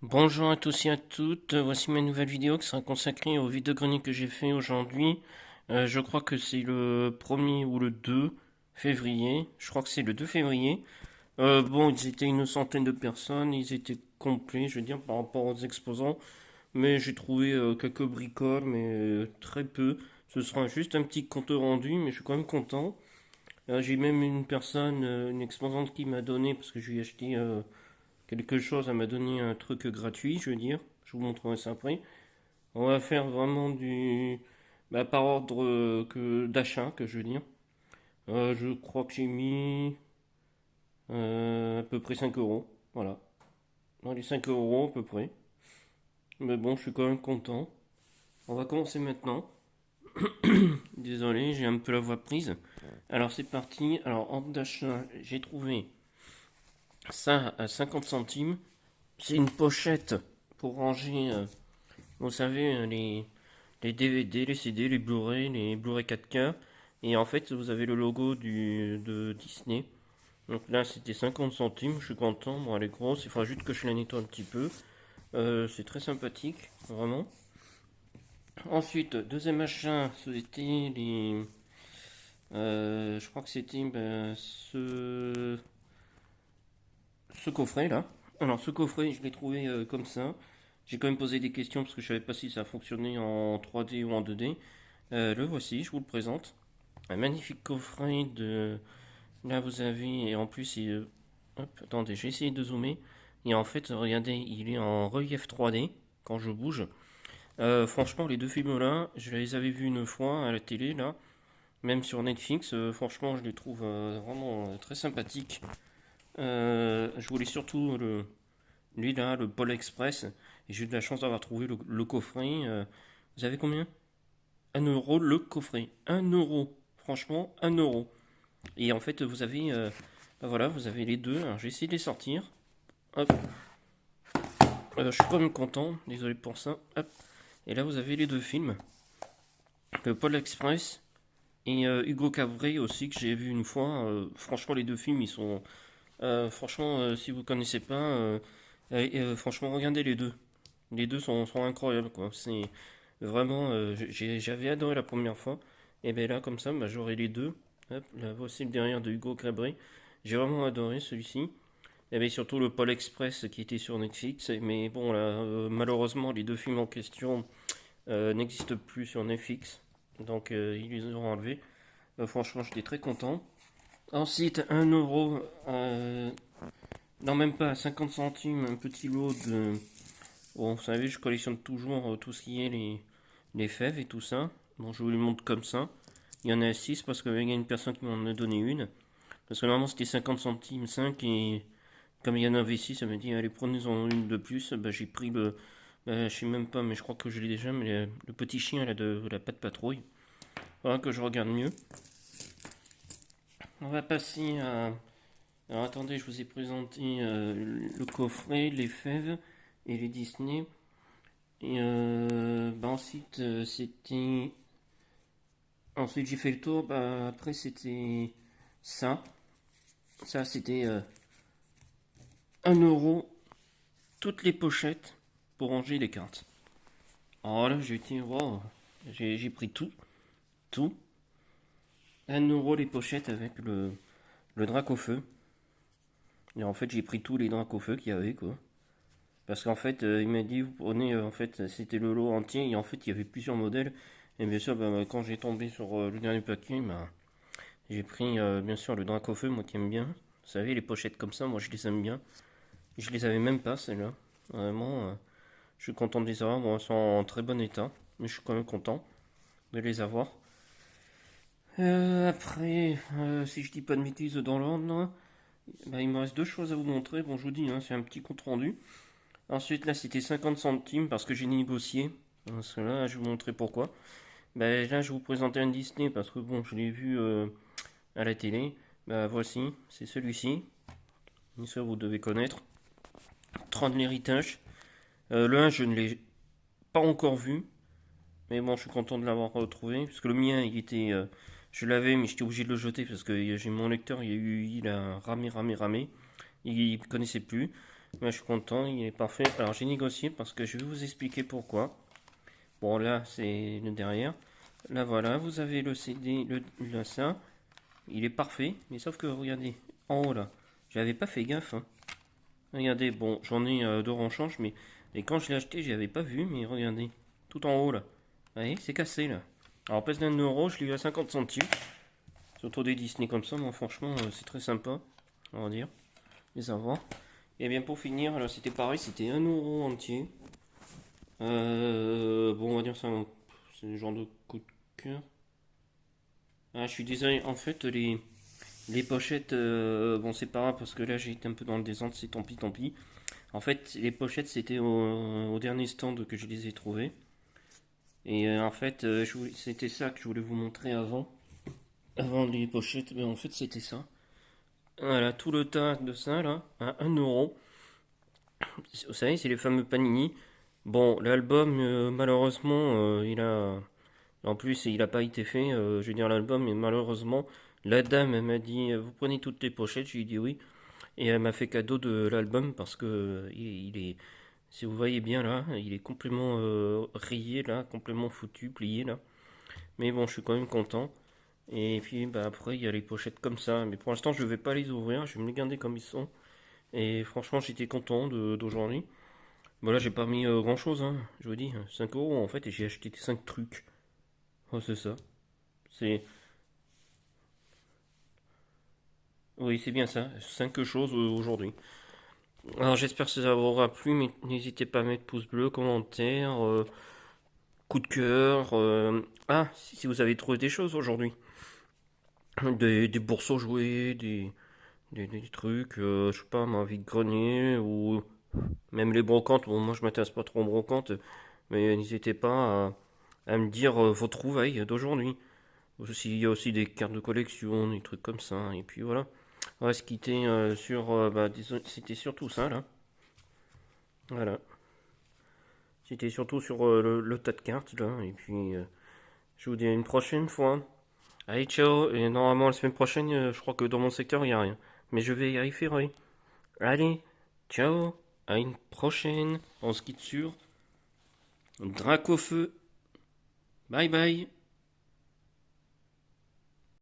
Bonjour à tous et à toutes, voici ma nouvelle vidéo qui sera consacrée au vide-grenier que j'ai fait aujourd'hui. Je crois que c'est le 1er ou le 2 février, je crois que c'est le 2 février. Bon, ils étaient une centaine de personnes, ils étaient complets, je veux dire, par rapport aux exposants, mais j'ai trouvé quelques bricoles, mais très peu. Ce sera juste un petit compte rendu, mais je suis quand même content. J'ai même une personne, une exposante qui m'a donné, parce que je lui ai acheté quelque chose, elle m'a donné un truc gratuit, je veux dire. Je vous montrerai ça après. On va faire vraiment par ordre que d'achat, que je veux dire. Je crois que j'ai mis à peu près 5 euros. Voilà. Dans les 5 euros à peu près. Mais bon, je suis quand même content. On va commencer maintenant. Désolé, j'ai un peu la voix prise. Alors c'est parti. Alors ordre d'achat, j'ai trouvé ça à 50 centimes. C'est une pochette pour ranger, vous savez, les DVD, les CD, les Blu-ray, les Blu-ray 4K. Et en fait, vous avez le logo de Disney. Donc là, c'était 50 centimes. Je suis content. Bon, elle est grosse. Il faudra juste que je la nettoie un petit peu. C'est très sympathique, vraiment. Ensuite, deuxième achat, c'était les. Je crois que c'était ce coffret là. Alors, ce coffret, je l'ai trouvé comme ça. J'ai quand même posé des questions parce que je savais pas si ça fonctionnait en 3D ou en 2D. Le voici, je vous le présente. Un magnifique coffret de. Là, vous avez. Et en plus, hop, attendez, j'ai essayé de zoomer. Et en fait, regardez, il est en relief 3D quand je bouge. Franchement, les deux films là, je les avais vus une fois à la télé là, même sur Netflix. Franchement, je les trouve vraiment très sympathiques. Je voulais surtout lui là, le Pôle Express. Et j'ai eu de la chance d'avoir trouvé le coffret. Vous avez combien? 1 euro le coffret. 1 euro. Franchement, 1 euro. Et en fait, vous avez, voilà, vous avez les deux. Alors, j'ai essayé de les sortir. Hop. Je suis quand même content. Désolé pour ça. Hop. Et là, vous avez les deux films. Le Pôle Express et Hugo Cabret aussi, que j'ai vu une fois. Franchement, les deux films, ils sont. Franchement, si vous connaissez pas, franchement, regardez les deux. Les deux sont incroyables, quoi. C'est vraiment. J'avais adoré la première fois. Et bien là, comme ça, bah, j'aurai les deux. Hop, là, voici le derrière de Hugo Cabret. J'ai vraiment adoré celui-ci. Il y avait surtout le Pôle Express qui était sur Netflix. Mais bon, là, malheureusement, les deux films en question n'existent plus sur Netflix. Donc, ils les ont enlevés. Franchement, j'étais très content. Ensuite, 1 euro. Non, même pas, 50 centimes, un petit lot de. Bon, vous savez, je collectionne toujours tout ce qui est les fèves et tout ça. Bon, je vous les montre comme ça. Il y en a 6 parce qu'il y a une personne qui m'en a donné une. Parce que normalement, c'était 50 centimes 5 et comme il y en avait 6, ça m'a dit, allez, prenez-en une de plus. Bah, j'ai pris le. Bah, je sais même pas, mais je crois que je l'ai déjà. Mais le petit chien là, de la patte patrouille. Faudra que je regarde mieux. On va passer à. Alors attendez, je vous ai présenté le coffret, les fèves et les Disney. Et ensuite, c'était. Ensuite, j'ai fait le tour. Bah, après, c'était ça. Ça, c'était 1 euro toutes les pochettes pour ranger les cartes. Alors là, j'ai été. Wow, j'ai pris tout. Tout. 1 euro les pochettes avec le drac au feu. Et en fait, j'ai pris tous les dracs au feu qu'il y avait, quoi. Parce qu'en fait, il m'a dit, vous prenez, en fait, c'était le lot entier, et en fait, il y avait plusieurs modèles. Et bien sûr, bah, quand j'ai tombé sur le dernier paquet, bah, j'ai pris, bien sûr, le drac au feu, moi qui aime bien. Vous savez, les pochettes comme ça, moi je les aime bien. Je les avais même pas, celles-là. Vraiment, je suis content de les avoir. Bon, elles sont en très bon état, mais je suis quand même content de les avoir. Après, si je dis pas de bêtises dans l'ordre, bah, il me reste deux choses à vous montrer. Bon, je vous dis, hein, c'est un petit compte rendu. Ensuite, là, c'était 50 centimes parce que j'ai négocié. Parce que là, je vais vous montrer pourquoi. Ben, là, je vais vous présenter un Disney parce que bon, je l'ai vu à la télé. Bah, voici, c'est celui-ci. Ça, vous devez connaître. 30 l'héritage. Le 1, je ne l'ai pas encore vu. Mais bon, je suis content de l'avoir retrouvé. Parce que le mien, il était. Je l'avais, mais j'étais obligé de le jeter parce que j'ai mon lecteur, il a ramé, ramé, ramé. Il ne connaissait plus. Moi, je suis content, il est parfait. Alors, j'ai négocié parce que je vais vous expliquer pourquoi. Bon, là, c'est le derrière. Là, voilà, vous avez le CD, là, ça. Il est parfait, mais sauf que, regardez, en haut, là, j'avais pas fait gaffe, hein. Regardez, bon, j'en ai deux rechange, mais et quand je l'ai acheté, j'y avais pas vu, mais regardez, tout en haut, là. Vous voyez, c'est cassé, là. Alors, place d'1 euro, je l'ai eu à 50 centimes. Surtout des Disney comme ça, moi, franchement, c'est très sympa, on va dire, les avoir. Et bien, pour finir, là, c'était pareil, c'était 1 euro entier. Bon, on va dire ça, c'est le genre de coup de cœur. Ah, je suis désolé, en fait, les pochettes, bon, c'est pas grave parce que là, j'ai été un peu dans le désordre, c'est tant pis, tant pis. En fait, les pochettes, c'était au dernier stand que je les ai trouvées. Et en fait, c'était ça que je voulais vous montrer avant. Avant les pochettes, mais en fait, c'était ça. Voilà, tout le tas de ça, là, à 1 euro. Vous savez, c'est les fameux Panini. Bon, l'album, malheureusement, il a. En plus, il n'a pas été fait, je veux dire, l'album, mais malheureusement, la dame, elle m'a dit, vous prenez toutes les pochettes, je lui ai dit oui. Et elle m'a fait cadeau de l'album parce que il est, si vous voyez bien là, il est complètement rayé là, complètement foutu, plié là. Mais bon, je suis quand même content. Et puis bah, après, il y a les pochettes comme ça. Mais pour l'instant, je ne vais pas les ouvrir, je vais me les garder comme ils sont. Et franchement, j'étais content d'aujourd'hui. Bon là, j'ai pas mis grand chose, hein. Je vous dis, 5 euros en fait, et j'ai acheté 5 trucs. Oh, c'est ça. C'est Oui, c'est bien ça. 5 choses aujourd'hui. Alors j'espère que ça vous aura plu, mais n'hésitez pas à mettre pouce bleu, commentaire, coup de cœur. Ah, si vous avez trouvé des choses aujourd'hui. Des bourseaux joués, des trucs, je sais pas, ma vie de grenier, ou même les brocantes. Bon, moi je m'intéresse pas trop aux brocantes, mais n'hésitez pas à me dire vos trouvailles d'aujourd'hui. Il y a aussi des cartes de collection, des trucs comme ça. Et puis voilà. On va se quitter sur. Bah, c'était surtout ça là. Voilà. C'était surtout sur le tas de cartes là. Et puis je vous dis à une prochaine fois. Allez, ciao. Et normalement, la semaine prochaine, je crois que dans mon secteur, il n'y a rien. Mais je vais y référer. Allez, ciao. À une prochaine. On se quitte sur Drac au feu. Bye bye.